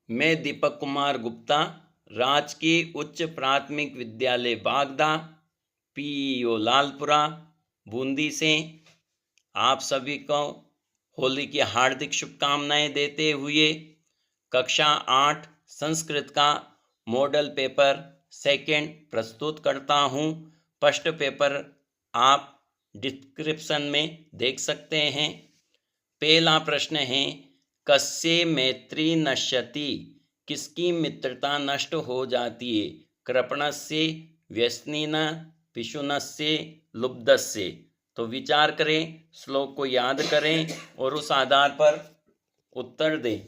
मैं दीपक कुमार गुप्ता, राजकीय उच्च प्राथमिक विद्यालय बागदा, पीईओ लालपुरा, बूंदी से आप सभी को होली की हार्दिक शुभकामनाएं देते हुए कक्षा 8 संस्कृत का मॉडल पेपर सेकंड प्रस्तुत करता हूं। फर्स्ट पेपर आप डिस्क्रिप्शन में देख सकते हैं। पहला प्रश्न है, कस्य मैत्री नश्यति, किसकी मित्रता नष्ट हो जाती है? कृपणस्य, व्यसनिन, पिशुनस्य, लुब्धस्य। तो विचार करें, श्लोक को याद करें और उस आधार पर उत्तर दें।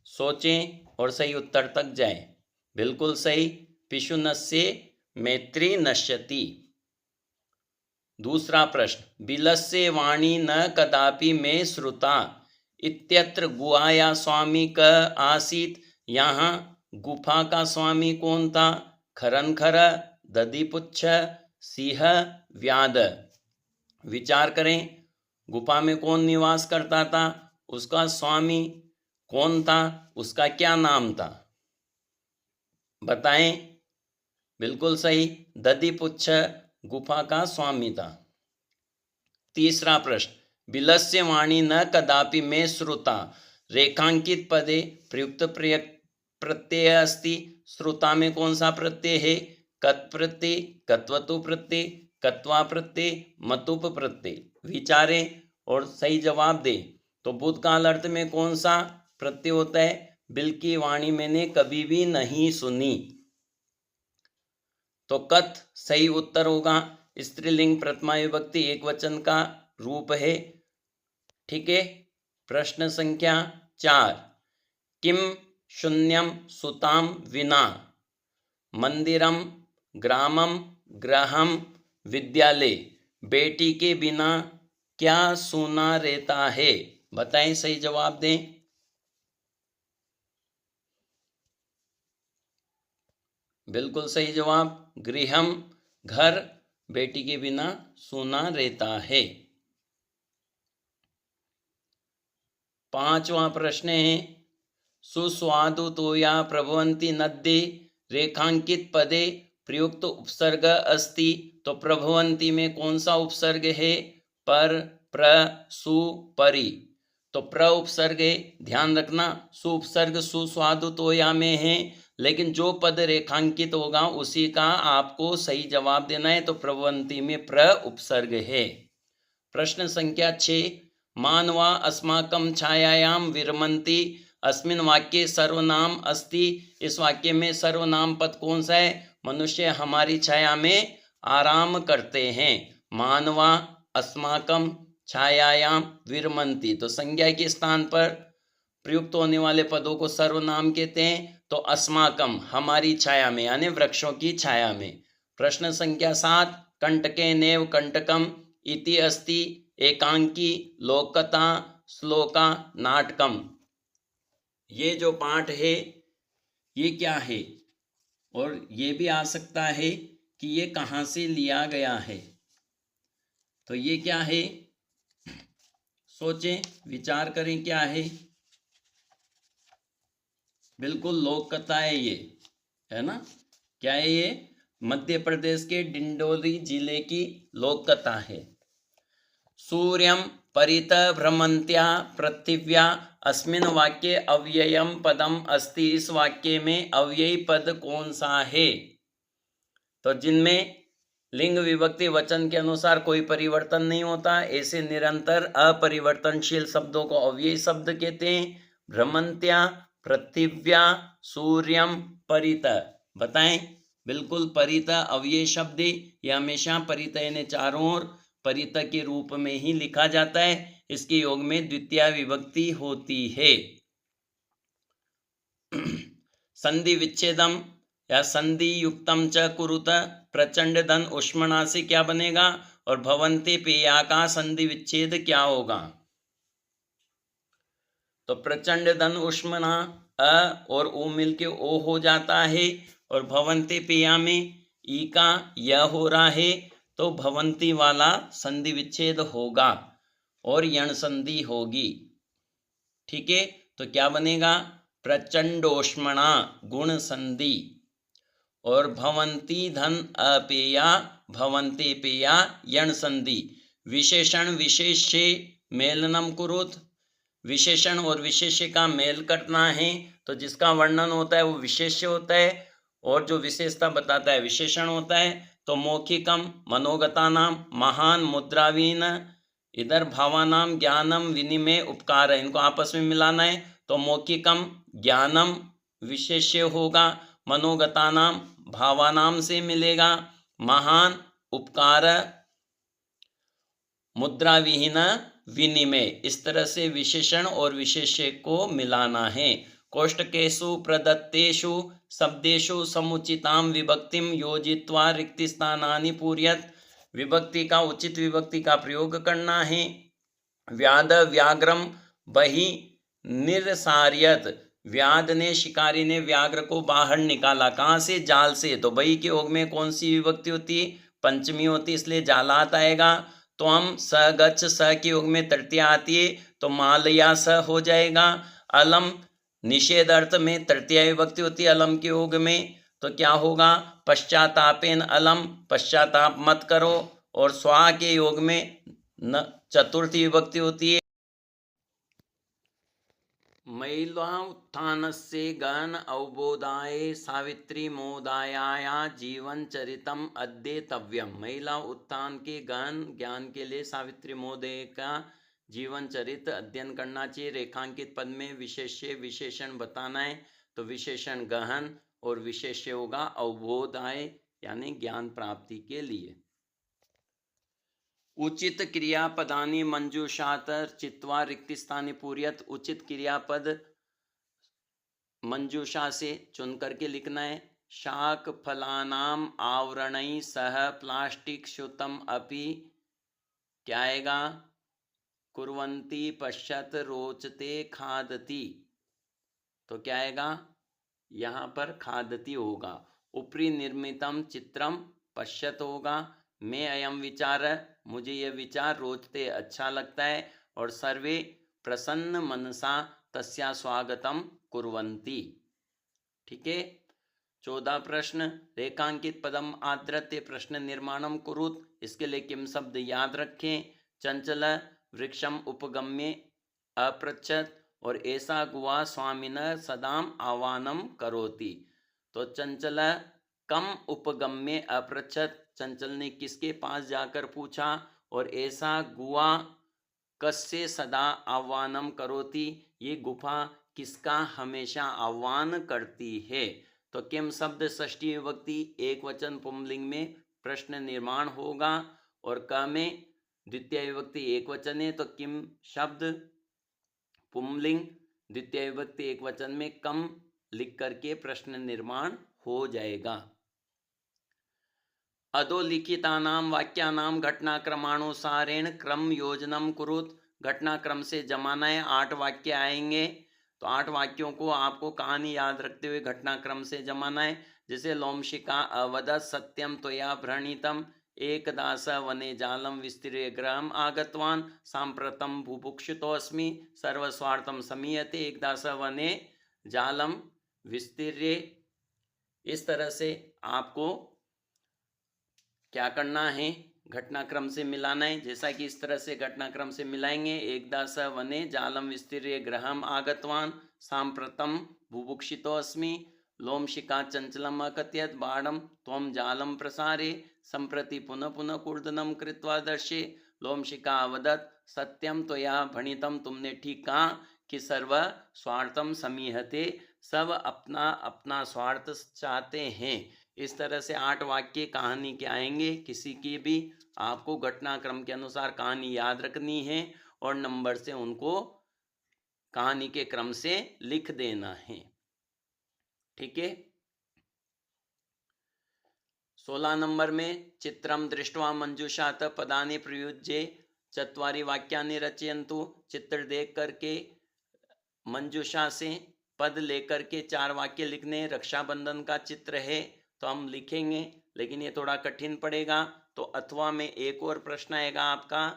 सोचें और सही उत्तर तक जाएं। बिल्कुल सही, पिशुनस्य मैत्री नश्यति। दूसरा प्रश्न, बिलस्य वाणी न कदापि मे श्रुता इत्यत्र गुहाया स्वामी क आसीत। यहाँ गुफा का स्वामी कौन था? खरनखर, दधिपुच्छ, सिंह, व्याध। विचार करें, गुफा में कौन निवास करता था? उसका स्वामी कौन था? उसका क्या नाम था? बताएं। बिल्कुल सही, दधिपुच्छ गुफा का स्वामी था। तीसरा प्रश्न, बिलस्य वाणी न कदापि मे श्रुता, रेखांकित पदे प्रयुक्त प्रत्यय अस्ति। श्रुता में कौन सा प्रत्यय है? कत प्रत्यय, कत्वतु प्रत्यय, कत्वा प्रत्यय, मतुप प्रत्यय। विचारें और सही जवाब दें। तो भूतकाल अर्थ में कौन सा प्रत्यय होता है? बिल की वाणी मैंने कभी भी नहीं सुनी। तो कत सही उत्तर होगा। स्त्रीलिंग प्रथमा विभक्ति एक वचन का रूप है। ठीक है। प्रश्न संख्या 4, किम शून्यम सुताम विना, मंदिरम, ग्रामम, ग्रहम, विद्यालय, बेटी के बिना क्या सूना रहता है? बताएं, सही जवाब दें। बिल्कुल सही जवाब, गृहम, घर, बेटी के बिना सूना रहता है। पांचवा प्रश्न है, सुस्वादु तोया प्रभवन्ति नद्ये रेखांकित पदे प्रयुक्त उपसर्ग अस्ति। तो प्रभवन्ति में कौन सा उपसर्ग है? पर, प्र, सु, परि। तो प्र उपसर्ग है, ध्यान रखना। सु उपसर्ग सुस्वादु तोया में है, लेकिन जो पद रेखांकित होगा उसी का आपको सही जवाब देना है। तो प्रभवन्ति में प्र उपसर्ग है। प्रश्न संख्या 6, मानवा अस्माकं छायायां विरमन्ति, अस्मिन् वाक्ये सर्वनाम अस्ति। इस वाक्य में सर्वनाम पद कौन सा है? मनुष्य हमारी छाया में आराम करते हैं। मानवा अस्माकं छायायां विरमन्ति, तो संज्ञा के स्थान पर प्रयुक्त होने वाले पदों को सर्वनाम कहते हैं। तो अस्माकं हमारी छाया में, यानी वृक्षों की छाया में। प्रश्न संख्या 7, कंटके नैव कंटकम इति अस्ति, एकांकी, लोकता, श्लोका, नाटकम। ये जो पाठ है ये क्या है? और ये भी आ सकता है कि ये कहाँ से लिया गया है। तो ये क्या है? सोचें, विचार करें, क्या है? बिल्कुल लोक कथा है ये, है ना? क्या है ये? मध्य प्रदेश के डिंडोरी जिले की लोक कथा है। सूर्यं परितः भ्रमन्त्या पृथिव्या, अस्मिन् वाक्ये अव्ययम पदम अस्ति। इस वाक्य में अव्ययी पद कौन सा है? तो जिनमें लिंग विभक्ति वचन के अनुसार कोई परिवर्तन नहीं होता, ऐसे निरंतर अपरिवर्तनशील शब्दों को अव्ययी शब्द कहते हैं। भ्रमन्त्या, पृथिव्या, सूर्यम, परितः। बताएं। बिल्कुल, परितः अव्ययी शब्द, यह हमेशा परितः यानी चारों ओर परितः के रूप में ही लिखा जाता है। इसके योग में द्वितीय विभक्ति होती है। संधि विच्छेदम या संधि युक्तम च कुरुत, प्रचंड धन उष्मणा से क्या बनेगा? और भवन्ति पेया का संधि विच्छेद क्या होगा? तो प्रचंड धन उष्मणा अ और ओ मिलके ओ हो जाता है, और भवन्ति पेया में ई का य हो रहा है, तो भवन्ति वाला संधि विच्छेद होगा और यण संधि होगी। ठीक है। तो क्या बनेगा? प्रचंडोष्मणा गुण संधि। और भवंती धन अपेया भवंते पेया यण संधि। विशेषण विशेष्य मेलनम कुरुत। विशेषण और विशेष्य का मेल करना है तो जिसका वर्णन होता है वो विशेष्य होता है और जो विशेषता बताता है विशेषण होता है। तो मौखिकम मनोगता नाम महान मुद्रावीन, इधर भावानाम ज्ञानम विनिमय उपकार है, इनको आपस में मिलाना है। तो मौखिकम ज्ञानम विशेष्य होगा, मनोगता नाम भावानाम से मिलेगा, महान उपकार मुद्रा विहीन विनिमय। इस तरह से विशेषण और विशेष्य को मिलाना है। कोष्टकेषु प्रदत्तेषु शब्देषु समुचितां विभक्तिं योजित्वा रिक्तस्थानानि पूरयत्। विभक्ति का उचित विभक्ति का प्रयोग करना है। व्याध व्याघ्रम बहि निरसार्यत। व्याध ने शिकारी ने व्याघ्र को बाहर निकाला, कहाँ से? जाल से। तो बही के योग में कौन सी विभक्ति होती है? पंचमी होती है, इसलिए जालात आएगा। तो हम स गच्छ स के योग में तृतीय आती है तो मालया स हो जाएगा। अलम निषेध अर्थ में तृतीय विभक्ति होती है अलम के योग में, तो क्या होगा? पश्चातापेन अलम, पश्चाताप मत करो। और स्वा के योग में न चतुर्थी विभक्ति होती है। महिला उत्थानस्य गहन अवबोधाय सावित्री मोदाया जीवन चरितम अध्येतव्यम। महिला उत्थान के गहन ज्ञान के लिए सावित्री मोदय का जीवन चरित्र अध्ययन करना चाहिए। रेखांकित पद में विशेष्य विशेषण बताना है तो विशेषण गहन और विशेष्य होगा अवबोधाय यानी ज्ञान प्राप्ति के लिए। उचित क्रियापदानि मंजूषातर चित्वा रिक्तस्थानि पूरयत। उचित क्रियापद मंजूषा से चुन करके लिखना है। शाक फलानाम आवरणै सह प्लास्टिक शुतम अपि क्या आएगा? कुर्वन्ति पश्यत रोचते खादति। तो क्या आएगा? यहाँ पर खादति होगा। उपरि निर्मितम चित्रम पश्यत होगा। मैं अयम विचार, मुझे यह विचार रोचते अच्छा लगता है। और सर्वे प्रसन्न मनसा तस्या स्वागतम कुर्वन्ति। ठीक है। 14 प्रश्न। रेखांकित पदम आद्रत्य प्रश्न निर्माणम कुरुत। इसके लिए किम शब्द याद रखें। चंचल वृक्षम उपगम्य अपृच्छत और ऐसा गुआ स्वामिन सदाम आह्वानम करोति। तो चंचल कम उपगम्य अपृच्छत, चंचल ने किसके पास जाकर पूछा। और ऐसा गुआ कस्य सदा आह्वानम करोति, ये गुफा किसका हमेशा आह्वान करती है। तो किम शब्द षष्ठी विभक्ति एक वचन पुंलिंग में प्रश्न निर्माण होगा। और क में द्वितीय विभक्ति एक वचन है तो किम शब्द पुंलिंग द्वितीय विभक्ति एक वचन में कम लिख करके प्रश्न निर्माण हो जाएगा। अधोलिखितानां वाक्यानां घटनाक्रमानुसारेण क्रम योजनम कुरुत। घटनाक्रम से जमाना है। 8 वाक्य आएंगे तो 8 वाक्यों को आपको कहानी याद रखते हुए घटनाक्रम से जमाना है। जैसे लोमशिका अवदत् सत्यम त्वया भ्रणीतम एकदास वने जालम विस्तीर्य गृहम आगतवान सांप्रतम बुभुक्षितोऽस्मि सर्वस्वार्थम समीयते एकदास वने जालम विस्तीर्य। इस तरह से आपको क्या करना है? घटनाक्रम से मिलाना है। जैसा कि इस तरह से घटनाक्रम से मिलाएंगे। एकदास वने जालम विस्तीर्य गृहम आगतवान सांप्रतम बुभुक्षितोऽस्मि लोमशिका चंचलम अकथयत बाणम त्वं जालम प्रसारे संप्रति पुनः पुनः कूर्दनम कृत्वा दर्शे लोमशिका अवदत् सत्यम त्वया भणितम। तुमने ठीक कहा कि सर्व स्वार्थम समीहते, सब अपना अपना स्वार्थ चाहते हैं। इस तरह से 8 वाक्य कहानी के आएंगे। किसी की भी आपको घटनाक्रम के अनुसार कहानी याद रखनी है और नंबर से उनको कहानी के क्रम से लिख देना है। ठीक है। 16 नंबर में चित्रम दृष्ट्वा मंजूषात पदानि प्रयुज्य चत्वारि वाक्यानि रचयन्तु। चित्र देख करके मंजूषा से पद लेकर के 4 वाक्य लिखने। रक्षाबंधन का चित्र है तो हम लिखेंगे लेकिन ये थोड़ा कठिन पड़ेगा। तो अथवा में एक और प्रश्न आएगा आपका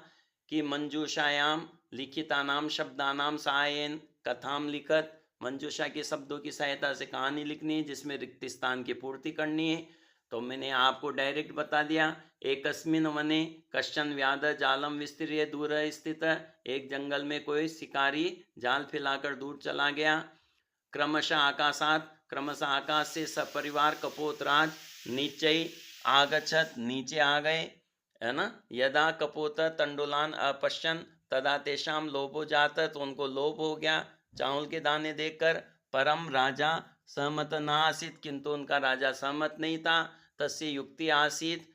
कि मंजूषायाम लिखितानाम शब्दानाम सहायेन कथाम लिखत, मंजूषा के शब्दों की सहायता से कहानी लिखनी है जिसमें रिक्त स्थान की पूर्ति करनी है। तो मैंने आपको डायरेक्ट बता दिया। एकस्मिन वने कश्चन व्याध जालम विस्तृय दूर स्थित, एक जंगल में कोई शिकारी जाल फैलाकर दूर चला गया। क्रमशः आकाश से सपरिवार कपोतराज नीचे आगछत, नीचे आ गए, है ना। यदा कपोत तंडुलान अपश्यन तदा तेषाम लोभो जात, तो उनको लोभ हो गया चावल के दाने देखकर। परम राजा सहमत न आसीत, किंतु उनका राजा सहमत नहीं था। तस्य युक्ति आसीत,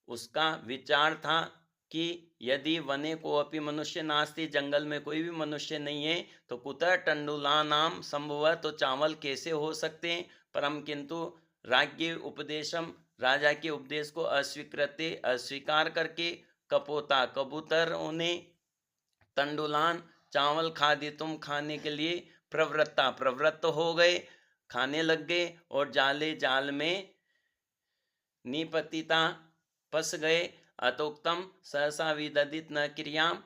उसका विचार था कि यदि वने को अपि मनुष्य नास्ति, जंगल में कोई भी मनुष्य नहीं है, तो कुतः टंडुलानाम संभव, तो चावल कैसे हो सकते हैं। परम किंतु राज्ञ उपदेशम, राजा के उपदेश को अस्वीकृत्य, अस्वीकार करके, कपोता कबूतर उन्हें, तंडुलान चावल खादितुम, खाने के लिए, प्रवृत्त हो गए, खाने लग गए। और जाल में निपतिता, फंस गए। अतोक्तम सहसा विदधित न क्रियाम,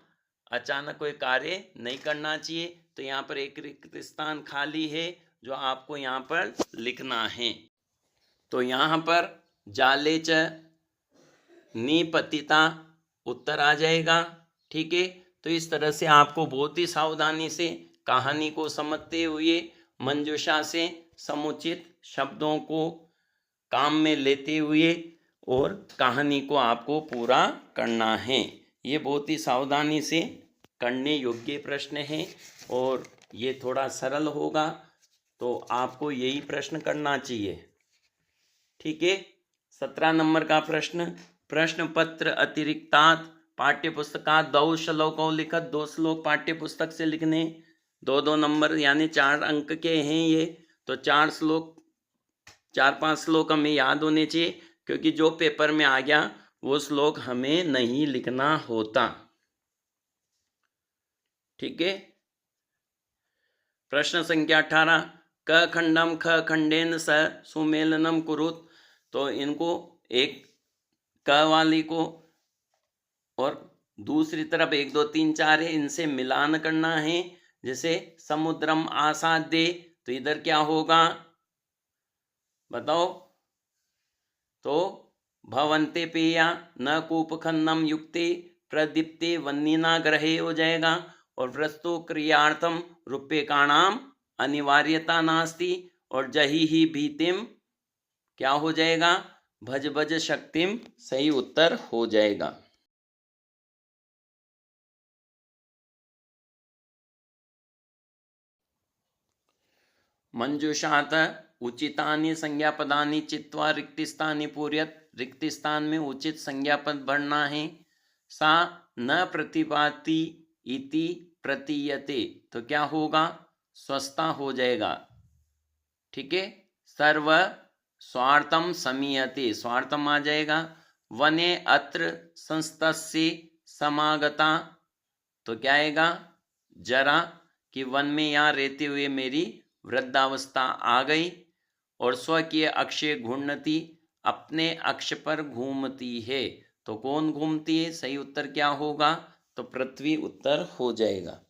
अचानक कोई कार्य नहीं करना चाहिए। तो यहाँ पर एक रिक्त स्थान खाली है जो आपको यहाँ पर लिखना है। तो यहाँ पर जाले च निपतिता उत्तर आ जाएगा। ठीक है, तो इस तरह से आपको बहुत ही सावधानी से कहानी को समझते हुए मंजूषा से समुचित शब्दों को काम में लेते हुए और कहानी को आपको पूरा करना है। ये बहुत ही सावधानी से करने योग्य प्रश्न है और ये थोड़ा सरल होगा, तो आपको यही प्रश्न करना चाहिए। ठीक है, 17 नंबर का प्रश्न पत्र अतिरिक्तात् पाठ्यपुस्तकात् 2 श्लोकों लिखत, 2 श्लोक पाठ्यपुस्तक से लिखने, 2-2 नंबर यानी 4 अंक के हैं ये। तो 4-5 श्लोक हमें याद होने चाहिए, क्योंकि जो पेपर में आ गया वो श्लोक हमें नहीं लिखना होता। ठीक है, प्रश्न संख्या 18, क खंडम ख खंडेन स सुमेलनम कुरुत, तो इनको एक क वाली को और दूसरी तरफ 1 2 3 4 है, इनसे मिलान करना है। जैसे समुद्रम आसादे, तो इधर क्या होगा बताओ। तो भवन्ते पेया न कूपखन्नम युक्ते प्रदीप्ते वन्नीना ग्रहे हो जाएगा। और वस्तु क्रियार्थम रूप्यकाणाम अनिवार्यता नास्ति, और जही ही भीतिम क्या हो जाएगा, भज भज शक्तिम, सही उत्तर हो जाएगा। मंजूषात उचितानि संज्ञापदानि चित्वा रिक्तिस्थानि पूर्यत, रिक्तिस्थान में उचित संज्ञापद भरना है। सा न प्रतिभाति इति प्रतीयते, तो क्या होगा, स्वस्था हो जाएगा। ठीक है, सर्व स्वार्थम समीयते, स्वार्थम आ जाएगा। वने अत्र संस्तस्य समागता, तो क्या आएगा, जरा, कि वन में यहाँ रहते हुए मेरी वृद्धावस्था आ गई। और स्वकीय अक्षय घूर्णति, अपने अक्ष पर घूमती है, तो कौन घूमती है, सही उत्तर क्या होगा, तो पृथ्वी उत्तर हो जाएगा।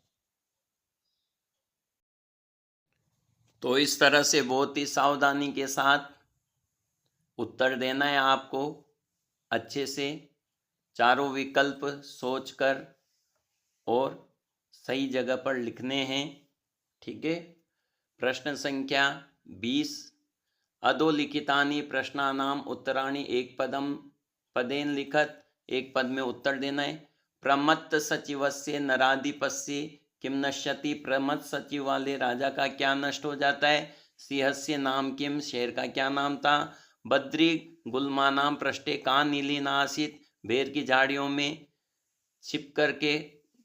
तो इस तरह से बहुत ही सावधानी के साथ उत्तर देना है आपको, अच्छे से चारों विकल्प सोचकर और सही जगह पर लिखने हैं। ठीक है, प्रश्न संख्या 20, अधोलिखितानि प्रश्नानाम उत्तराणि एक पदेन लिखत, एक पद में उत्तर देना है। प्रमत्त सचिवस्य नराधिपस्य किम नश्यति, प्रमत्त सचिव वाले राजा का क्या नष्ट हो जाता है। सिंहस्य नाम किम, शेर का क्या नाम था। बद्री गुल्मानाम पृष्ठे का नीलीना आसीत, बेर की झाड़ियों में छिप करके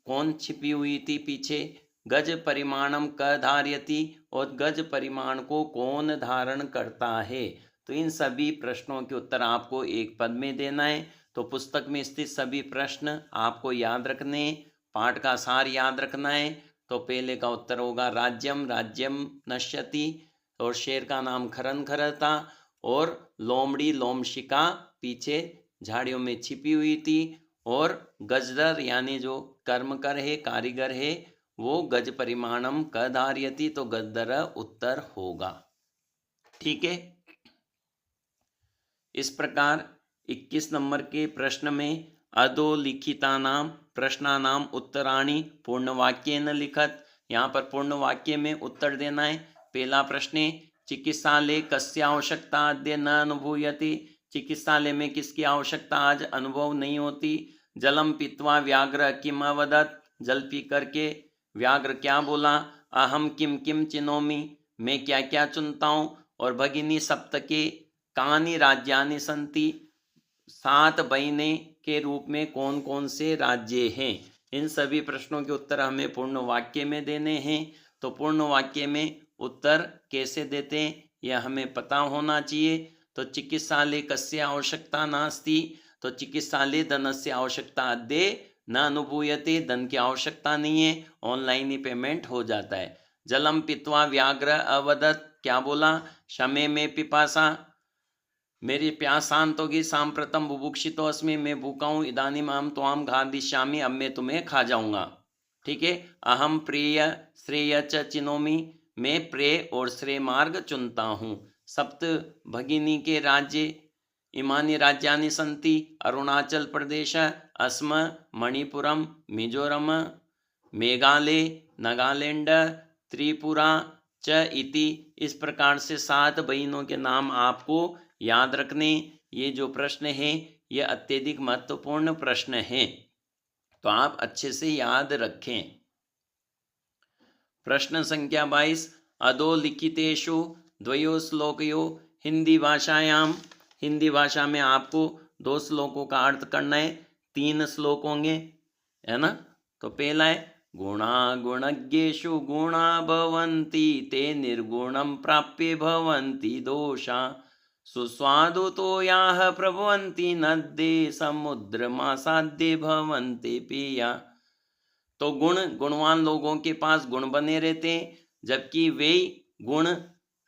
कौन छिपी हुई थी पीछे। गज परिमाणम क धार्यति, और गज परिमाण को कौन धारण करता है। तो इन सभी प्रश्नों के उत्तर आपको एक पद में देना है। तो पुस्तक में स्थित सभी प्रश्न आपको याद रखने, पाठ का सार याद रखना है। तो पहले का उत्तर होगा राज्यम, राज्यम नश्यति, और शेर का नाम खरन खरता, और लोमड़ी लोमशिका पीछे झाड़ियों में छिपी हुई थी। और गजदर यानी जो कर्मकर है, कारीगर है, वो गज परिमाणम क धारयति, तो गद्दर उत्तर होगा। ठीक है। इस प्रकार 21 नंबर के प्रश्न में अधोलिखितानाम प्रश्नानाम उत्तराणि पूर्णवाक्येन लिखत। यहाँ पर पूर्णवाक्य में उत्तर देना है। पहला प्रश्न, चिकित्सालय कस्य आवश्यकता अद्य न अनुभूयते। चिकित्सालय में किसकी आवश्यकता आज अनुभव नहीं होती। जलम पीत्वा व्याघ्र किम अवदत्। जल पी करके व्याघ्र क्या बोला। अहम किम किम चिनोमि, मैं क्या क्या चुनता हूँ। और भगिनी सप्तके कानि राज्यानि सन्ति, 7 महीने के रूप में कौन कौन से राज्य हैं। इन सभी प्रश्नों के उत्तर हमें पूर्ण वाक्य में देने हैं। तो पूर्ण वाक्य में उत्तर कैसे देते हैं यह हमें पता होना चाहिए। तो चिकित्सालय कस्य आवश्यकता नास्ति, तो चिकित्सालय धनस्य आवश्यकता अद्य न अनुभूयते, धन की आवश्यकता नहीं है, ऑनलाइन ही पेमेंट हो जाता है। जलम पीत्वा व्याघ्र अवदत्, क्या बोला, शमे में पिपासा, मेरी प्यास शांत होगी। सांप्रतम बुभुक्षितो अस्मि, मैं भूखा हूँ। इदानीम अहम त्वाम खादिष्यामि, अब मैं तुम्हें खा जाऊंगा। ठीक है। अहम प्रिय श्रेय च चिनोमि, मैं प्रेय और श्रेय मार्ग चुनता हूँ। सप्त भगिनी के राज्य इमानि राज्यानि सन्ति, अरुणाचल प्रदेश, असम, मणिपुरम, मिजोरम, मेघालय, नागालैंड, त्रिपुरा च इति। इस प्रकार से 7 बहनों के नाम आपको याद रखने। ये जो प्रश्न है ये अत्यधिक महत्वपूर्ण प्रश्न है, तो आप अच्छे से याद रखें। प्रश्न संख्या 22, अधोलिखितेषु द्वयो श्लोकयो हिंदी भाषायाम। हिंदी भाषा में आपको 2 श्लोकों का अर्थ करना है। 3 श्लोक होंगे, है ना। तो पहला है, गुणा गुणज्ञेषु गुणा भवन्ति, ते निर्गुणं प्राप्य भवन्ति दोषा, सुस्वादुतो याः प्रभवन्ति नद्ये, समुद्रमासाद्ये भवन्ति पेया। तो गुणवान लोगों के पास गुण बने रहते हैं, जबकि वे गुण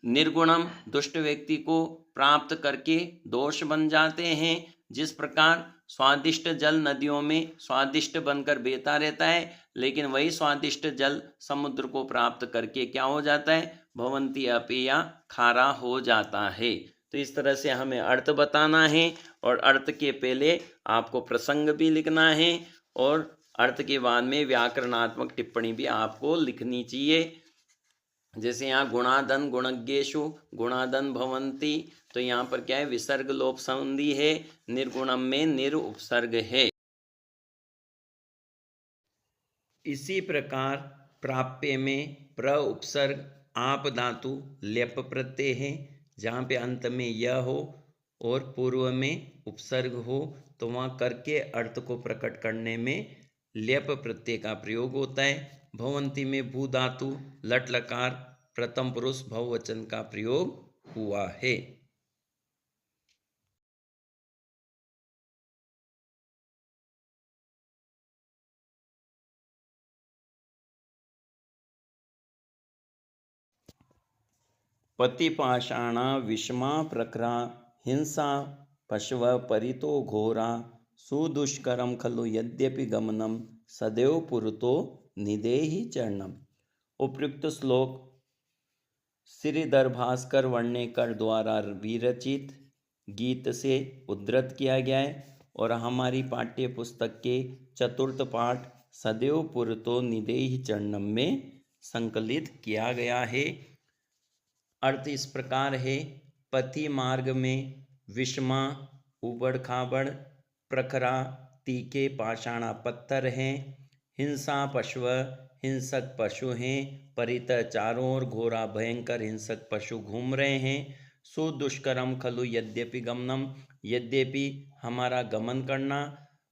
निर्गुणम दुष्ट व्यक्ति को प्राप्त करके दोष बन जाते हैं। जिस प्रकार स्वादिष्ट जल नदियों में स्वादिष्ट बनकर बहता रहता है, लेकिन वही स्वादिष्ट जल समुद्र को प्राप्त करके क्या हो जाता है, भवंती अपेया, खारा हो जाता है। तो इस तरह से हमें अर्थ बताना है, और अर्थ के पहले आपको प्रसंग भी लिखना है, और अर्थ के बाद में व्याकरणात्मक टिप्पणी भी आपको लिखनी चाहिए। जैसे यहाँ गुणादन गुणज्ञेषु गुणादन भवंती, तो यहाँ पर क्या है, विसर्ग लोप संधि है। निर्गुणम में निर उपसर्ग है। इसी प्रकार प्राप्य में प्र उपसर्ग आप धातु ल्यप प्रत्यय है, जहाँ पे अंत में य हो और पूर्व में उपसर्ग हो, तो वहाँ करके अर्थ को प्रकट करने में ल्यप प्रत्यय का प्रयोग होता है। भवंती में भू धातु लट लकार प्रथम पुरुष बहुवचन का प्रयोग हुआ है। पतिपाषाणा विषमा प्रखरा, हिंसा पशव परितो घोरा, सुदुष्करम खलु यद्यपि गमनम, सदैव पुरतो निदेहि चरणम। उपयुक्त श्लोक श्रीधर भास्कर वर्णेकर द्वारा विरचित गीत से उद्धृत किया गया है, और हमारी पाठ्य पुस्तक के चतुर्थ पाठ सदैव पुरतो निदेहि चरणम में संकलित किया गया है। अर्थ इस प्रकार है, पथि मार्ग में विषमा उबड़ खाबड़, प्रखरा तीखे पाषाणा पत्थर हैं, हिंसा पशु हिंसक पशु हैं, परित चारों ओर घोरा भयंकर हिंसक पशु घूम रहे हैं, सुदुष्करम खलु यद्यपि गमनम, यद्यपि हमारा गमन करना,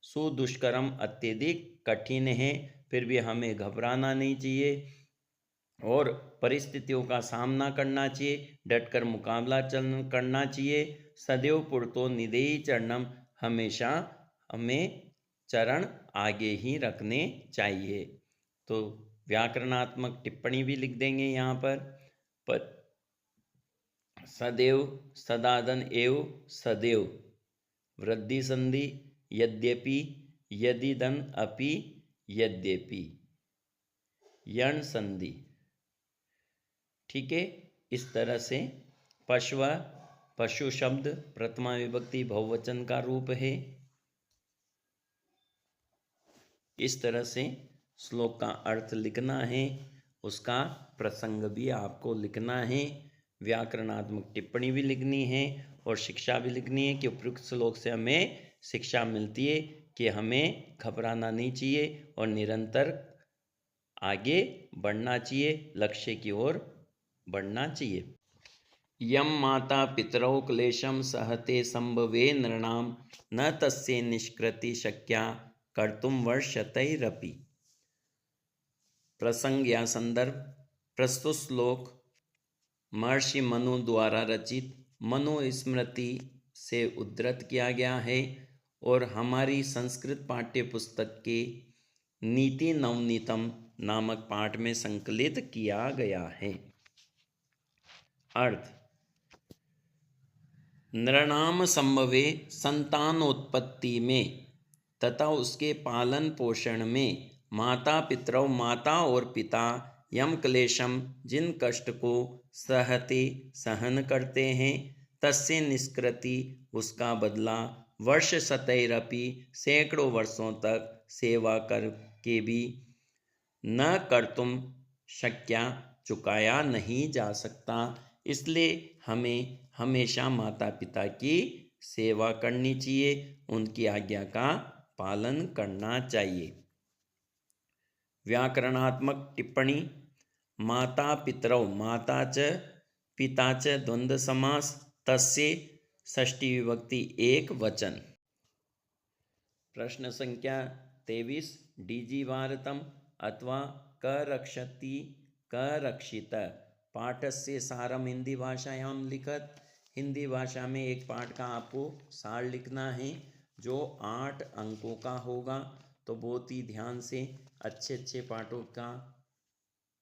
सुदुष्करम अत्यधिक कठिन है, फिर भी हमें घबराना नहीं चाहिए और परिस्थितियों का सामना करना चाहिए, डटकर मुकाबला करना चाहिए। सदैव पुरतो निदेहि चरणम, हमेशा हमें चरण आगे ही रखने चाहिए। तो व्याकरणात्मक टिप्पणी भी लिख देंगे यहाँ पर सदैव सदादन एव सदैव, वृद्धि संधि, यद्यपि, यदिदन अपि, यद्यपि। यण संधि। ठीक है, इस तरह से पशु पशु शब्द प्रथमा विभक्ति बहुवचन का रूप है। इस तरह से श्लोक का अर्थ लिखना है, उसका प्रसंग भी आपको लिखना है, व्याकरणात्मक टिप्पणी भी लिखनी है और शिक्षा भी लिखनी है कि उपयुक्त श्लोक से हमें शिक्षा मिलती है कि हमें घबराना नहीं चाहिए और निरंतर आगे बढ़ना चाहिए, लक्ष्य की ओर बढ़ना चाहिए। यम माता पितरौ क्लेशम सहते संभवे नृणाम न तस्य निष्कृति शक्या कर्तुम वर्षतैरपि। प्रसंग या संदर्भ, प्रस्तुत श्लोक महर्षि मनु द्वारा रचित मनुस्मृति से उद्धृत किया गया है और हमारी संस्कृत पाठ्य पुस्तक के नीति नवनीतम नामक पाठ में संकलित किया गया है। अर्थ, नृणाम संभवे संतानोत्पत्ति में तथा उसके पालन पोषण में माता पितरौ माता और पिता यम क्लेशम जिन कष्ट को सहते सहन करते हैं तस्य निष्कृति उसका बदला वर्ष शतैरपि सैकड़ों वर्षों तक सेवा करके भी न कर्तुम शक्या चुकाया नहीं जा सकता। इसलिए हमें हमेशा माता पिता की सेवा करनी चाहिए, उनकी आज्ञा का पालन करना चाहिए। व्याकरणात्मक टिप्पणी, माता पितरौ माता च पिता च द्वंद्व समास तस्य षष्ठी विभक्ति एक वचन। प्रश्न संख्या 23 डीजी भारतम अथवा क रक्षति क रक्षित पाठस्य सारम हिंदी भाषायां लिखत। हिंदी भाषा में एक पाठ का आपको सार लिखना है जो 8 अंकों का होगा। तो बहुत ही ध्यान से अच्छे पाठों का,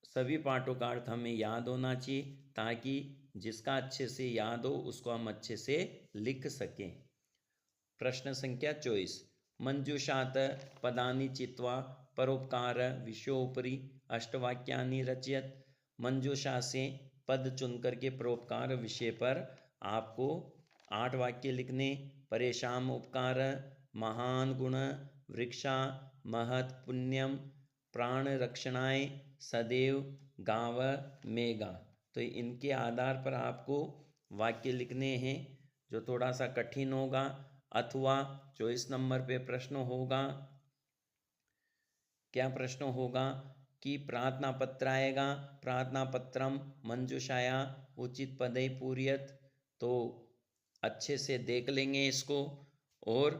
सभी पाठों का अर्थ हमें याद होना चाहिए ताकि जिसका अच्छे से याद हो उसको हम अच्छे से लिख सकें। प्रश्न संख्या 24 मंजूषात पदानि चित्वा परोपकार विषयोपरि अष्टवाक्यानि रचयत। मंजूषा से पद चुनकर के परोपकार विषय पर आपको 8 वाक्य लिखने। परेशान उपकार, महान गुण, वृक्षा, महत् पुण्यम, प्राण रक्षणाय, सदैव, गाव, मेघा। तो इनके आधार पर आपको वाक्य लिखने हैं जो थोड़ा सा कठिन होगा। अथवा 24 नंबर पे प्रश्न होगा, क्या प्रश्न होगा कि प्रार्थना पत्र आएगा, प्रार्थना पत्रम मंजूषाया उचित पदे पूर्यत। तो अच्छे से देख लेंगे इसको और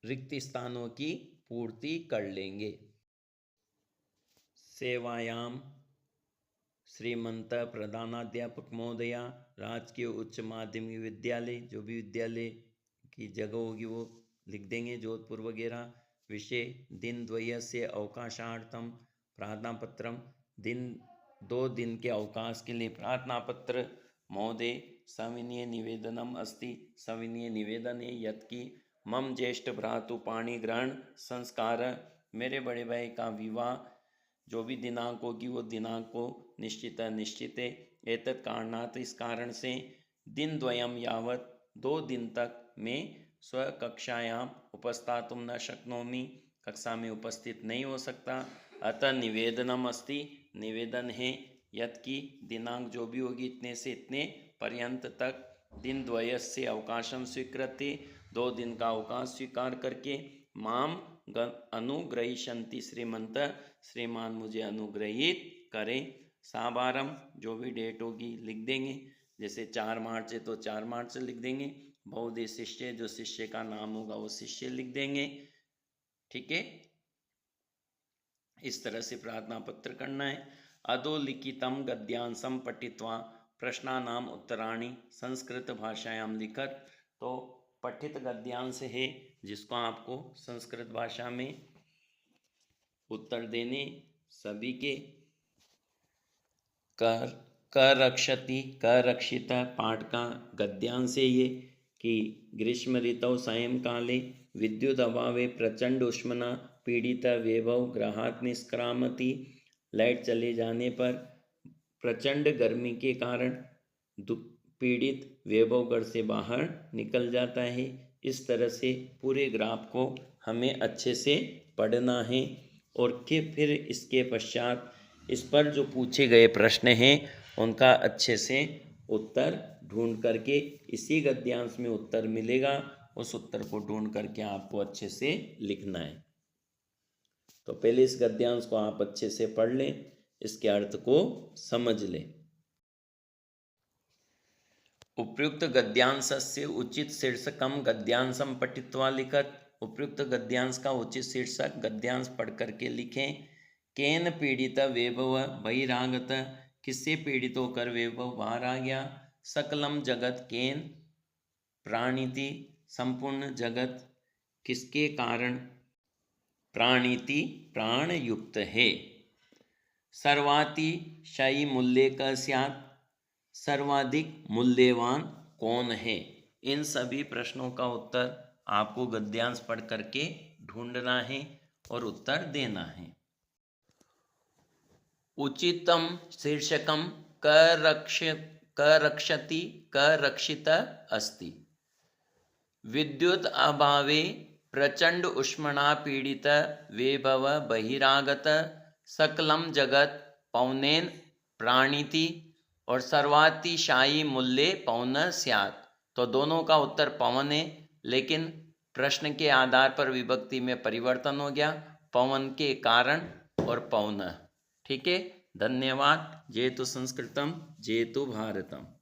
रिक्त स्थानों की पूर्ति कर लेंगे। सेवायाम श्रीमंत प्रधानाध्यापक महोदया राजकीय उच्च माध्यमिक विद्यालय, जो भी विद्यालय की जगह होगी वो लिख देंगे, जोधपुर वगैरह। विषय दिन द्वयस्य अवकाशार्थम प्रार्थना पत्रम, 2 दिन के अवकाश के लिए प्रार्थना पत्र। महोदय सविनीय निवेदनम अस्ति, सविनीय निवेदन है यत्कि मम ज्येष्ठ भ्रातु पाणी ग्रहण संस्कार, मेरे बड़े भाई का विवाह जो भी दिनांक होगी वो दिनांक को निश्चित है। एतत् कारणात्, इस कारण से दिन द्वयम यावत 2 दिन तक मैं स्वकक्षायाम उपस्थातुं न शक्नोमि, कक्षा में उपस्थित नहीं हो सकता। अतः निवेदनम अस्ति, निवेदन है यत्कि दिनांक जो भी होगी इतने से इतने पर्यंत तक दिन द्वयस्य अवकाशम स्वीकृत्य, 2 दिन का अवकाश स्वीकार करके माम अनुग्रहीष्यन्ति श्रीमंत, श्रीमान मुझे अनुग्रहित करें। साबारम, जो भी डेट होगी लिख देंगे, जैसे 4 मार्च है तो 4 मार्च लिख देंगे। बहुदे शिष्य, जो शिष्य का नाम होगा वो शिष्य लिख देंगे। ठीक है, इस तरह से प्रार्थना पत्र करना है। अधोलिखितम गद्यांशम पठित्वा प्रश्नानाम उत्तराणि संस्कृत भाषायां लिखत। तो पठित गद्यांश है जिसको आपको संस्कृत भाषा में उत्तर देने सभी के। क रक्षति क रक्षित पाठ का गद्यांश है ये कि ग्रीष्म ऋतौ सायंकाले विद्युत अभावे प्रचंड उष्मना पीड़ित वैभव ग्रहात् निष्क्रामति लाइट चले जाने पर प्रचंड गर्मी के कारण पीड़ित वैभवगढ़ से बाहर निकल जाता है। इस तरह से पूरे ग्राफ को हमें अच्छे से पढ़ना है और कि फिर इसके पश्चात इस पर जो पूछे गए प्रश्न हैं उनका अच्छे से उत्तर ढूंढ करके, इसी गद्यांश में उत्तर मिलेगा, उस उत्तर को ढूंढ करके आपको अच्छे से लिखना है। तो पहले इस गद्यांश को आप अच्छे से पढ़ लें, इसके अर्थ को समझ लें। उपयुक्त गद्यांशस्य उचित शीर्षकम गद्यांशम पठित्वा लिखत। उपयुक्त गद्यांश का उचित शीर्षक गद्यांश पढ़ करके लिखें। केन पीड़ित वैभव बहिरागत, किससे पीड़ित होकर वैभव बाहर आ गया। सकलम जगत केन प्राणिति, संपूर्ण जगत किसके कारण प्राणिति प्राण युक्त है। सर्वातिशयी मूल्य का स्यात्, सर्वाधिक मूल्यवान कौन है। इन सभी प्रश्नों का उत्तर आपको गद्यांश पढ़ करके ढूंढना है और उत्तर देना है। उचितम शीर्षकम करक्षति करक्षित अस्ति। विद्युत अभावे प्रचंड उष्मणा पीड़ित वैभव बहिरागत, सकलम जगत पौनेन प्राणिति और सर्वातिशायी मूल्य पौन स्यात्। तो दोनों का उत्तर पवन है, लेकिन प्रश्न के आधार पर विभक्ति में परिवर्तन हो गया, पवन के कारण और पौन। ठीक है, धन्यवाद। जयतु संस्कृतम जयतु भारतम।